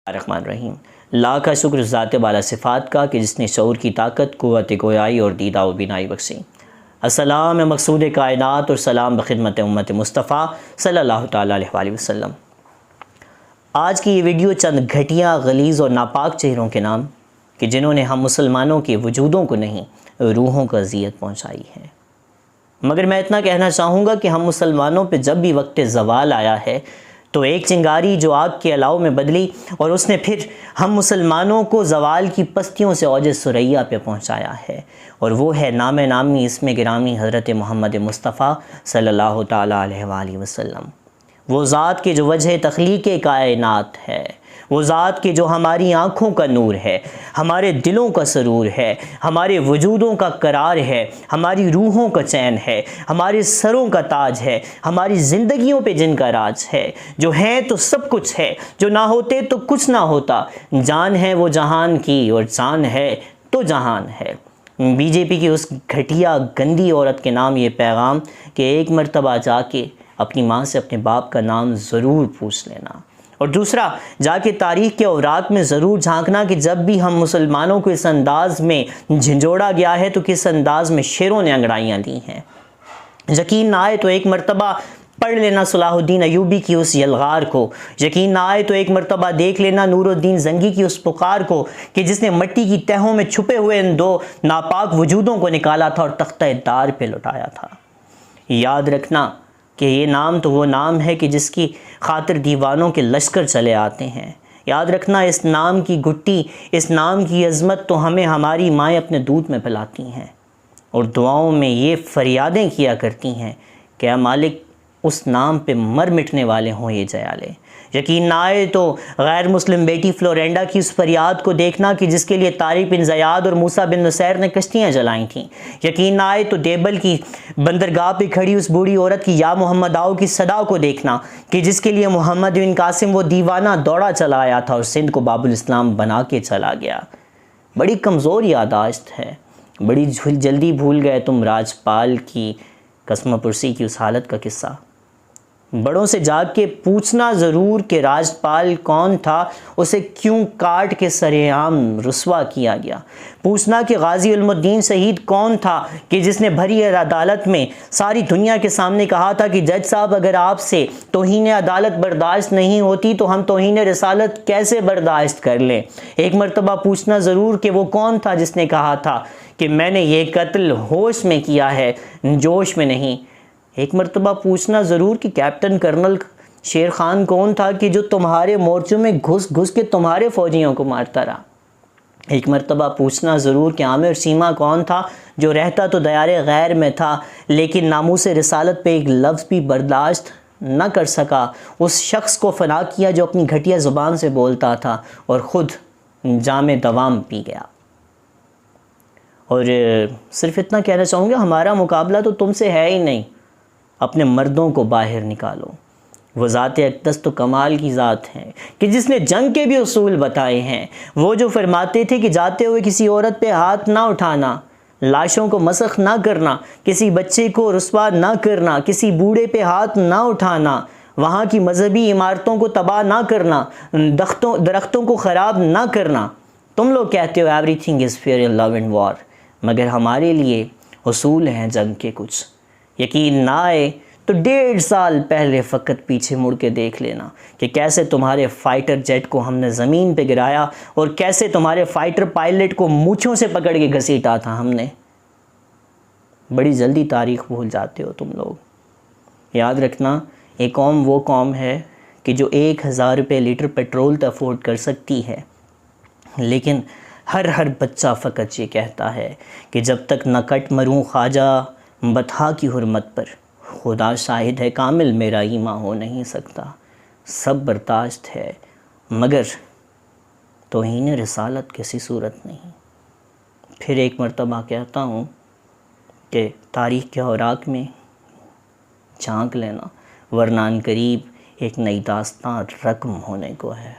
الرحمن الرحیم۔ لاکھ کا شکر ذات بالا صفات کا کہ جس نے شعور کی طاقت، قوت گویائی اور دیدہ و بینائی بخشی۔ السلام مقصود کائنات اور سلام بخدمت امت مصطفیٰ صلی اللہ تعالیٰ علیہ وآلہ وسلم۔ آج کی یہ ویڈیو چند گھٹیا، غلیظ اور ناپاک چہروں کے نام کہ جنہوں نے ہم مسلمانوں کے وجودوں کو نہیں، روحوں کو اذیت پہنچائی ہے۔ مگر میں اتنا کہنا چاہوں گا کہ ہم مسلمانوں پہ جب بھی وقت زوال آیا ہے تو ایک چنگاری جو آگ کے الاؤ میں بدلی اور اس نے پھر ہم مسلمانوں کو زوال کی پستیوں سے اوج ثریا پہ پہنچایا ہے، اور وہ ہے نام نامی اسم گرامی حضرت محمد مصطفیٰ صلی اللہ تعالیٰ علیہ وآلہ وسلم۔ وہ ذات کے جو وجہ تخلیق کائنات ہے، وہ ذات کے جو ہماری آنکھوں کا نور ہے، ہمارے دلوں کا سرور ہے، ہمارے وجودوں کا قرار ہے، ہماری روحوں کا چین ہے، ہمارے سروں کا تاج ہے، ہماری زندگیوں پہ جن کا راج ہے، جو ہیں تو سب کچھ ہے، جو نہ ہوتے تو کچھ نہ ہوتا، جان ہے وہ جہان کی اور جان ہے تو جہان ہے۔ بی جے پی کی اس گھٹیا گندی عورت کے نام یہ پیغام کہ ایک مرتبہ جا کے اپنی ماں سے اپنے باپ کا نام ضرور پوچھ لینا، اور دوسرا جا کے تاریخ کے اوراق میں ضرور جھانکنا کہ جب بھی ہم مسلمانوں کو اس انداز میں جھنجھوڑا گیا ہے تو کس انداز میں شیروں نے انگڑائیاں لی ہیں۔ یقین نہ آئے تو ایک مرتبہ پڑھ لینا صلاح الدین ایوبی کی اس یلغار کو، یقین نہ آئے تو ایک مرتبہ دیکھ لینا نور الدین زنگی کی اس پکار کو کہ جس نے مٹی کی تہوں میں چھپے ہوئے ان دو ناپاک وجودوں کو نکالا تھا اور تختہ دار پہ لٹایا تھا۔ یاد رکھنا کہ یہ نام تو وہ نام ہے کہ جس کی خاطر دیوانوں کے لشکر چلے آتے ہیں۔ یاد رکھنا اس نام کی گٹی، اس نام کی عظمت تو ہمیں ہماری مائیں اپنے دودھ میں پلاتی ہیں، اور دعاؤں میں یہ فریادیں کیا کرتی ہیں کہ اے مالک اس نام پہ مر مٹنے والے ہوں یہ جیالے۔ یقین نہ آئے تو غیر مسلم بیٹی فلورینڈا کی اس فریاد کو دیکھنا کہ جس کے لیے طارق بن زیاد اور موسیٰ بن نصیر نے کشتیاں جلائیں تھیں۔ یقین نہ آئے تو دیبل کی بندرگاہ پہ کھڑی اس بوڑھی عورت کی یا محمد آؤ کی صدا کو دیکھنا کہ جس کے لیے محمد بن قاسم وہ دیوانہ دوڑا چلا آیا تھا اور سندھ کو باب الاسلام بنا کے چلا گیا۔ بڑی کمزور یادداشت ہے، بڑی جلدی بھول گئے تم راجپال کی قسم پرسی کی اس حالت کا قصہ۔ بڑوں سے جا کے پوچھنا ضرور کہ راجپال کون تھا، اسے کیوں کاٹ کے سر عام رسوا کیا گیا۔ پوچھنا کہ غازی علم الدین شہید کون تھا کہ جس نے بھری عدالت میں ساری دنیا کے سامنے کہا تھا کہ جج صاحب اگر آپ سے توہین عدالت برداشت نہیں ہوتی تو ہم توہین رسالت کیسے برداشت کر لیں۔ ایک مرتبہ پوچھنا ضرور کہ وہ کون تھا جس نے کہا تھا کہ میں نے یہ قتل ہوش میں کیا ہے، جوش میں نہیں۔ ایک مرتبہ پوچھنا ضرور کہ کیپٹن کرنل شیر خان کون تھا کہ جو تمہارے مورچوں میں گھس گھس کے تمہارے فوجیوں کو مارتا رہا۔ ایک مرتبہ پوچھنا ضرور کہ عامر سیما کون تھا جو رہتا تو دیار غیر میں تھا لیکن ناموس رسالت پہ ایک لفظ بھی برداشت نہ کر سکا، اس شخص کو فنا کیا جو اپنی گھٹیا زبان سے بولتا تھا اور خود جام دوام پی گیا۔ اور صرف اتنا کہنا چاہوں گا ہمارا مقابلہ تو تم سے ہے ہی نہیں، اپنے مردوں کو باہر نکالو۔ وہ ذات اقدس تو کمال کی ذات ہے کہ جس نے جنگ کے بھی اصول بتائے ہیں، وہ جو فرماتے تھے کہ جاتے ہوئے کسی عورت پہ ہاتھ نہ اٹھانا، لاشوں کو مسخ نہ کرنا، کسی بچے کو رسوا نہ کرنا، کسی بوڑھے پہ ہاتھ نہ اٹھانا، وہاں کی مذہبی عمارتوں کو تباہ نہ کرنا، درختوں کو خراب نہ کرنا۔ تم لوگ کہتے ہو everything is fair in love and war, مگر ہمارے لیے اصول ہیں جنگ کے کچھ۔ یقین نہ آئے تو 1.5 سال پہلے فقط پیچھے مڑ کے دیکھ لینا کہ کیسے تمہارے فائٹر جیٹ کو ہم نے زمین پہ گرایا اور کیسے تمہارے فائٹر پائلٹ کو مونچھوں سے پکڑ کے گھسیٹا تھا ہم نے۔ بڑی جلدی تاریخ بھول جاتے ہو تم لوگ۔ یاد رکھنا ایک قوم وہ قوم ہے کہ جو 1000 روپے لیٹر پیٹرول تو افورڈ کر سکتی ہے، لیکن ہر بچہ فقط یہ کہتا ہے کہ جب تک نہ کٹ مروں خواجہ بطحا کی حرمت پر، خدا شاہد ہے کامل میرا ایمان ہو نہیں سکتا۔ سب برداشت ہے مگر توہین رسالت کسی صورت نہیں۔ پھر ایک مرتبہ کہتا ہوں کہ تاریخ کے اوراق میں جھانک لینا ورنہ ان قریب ایک نئی داستان رقم ہونے کو ہے۔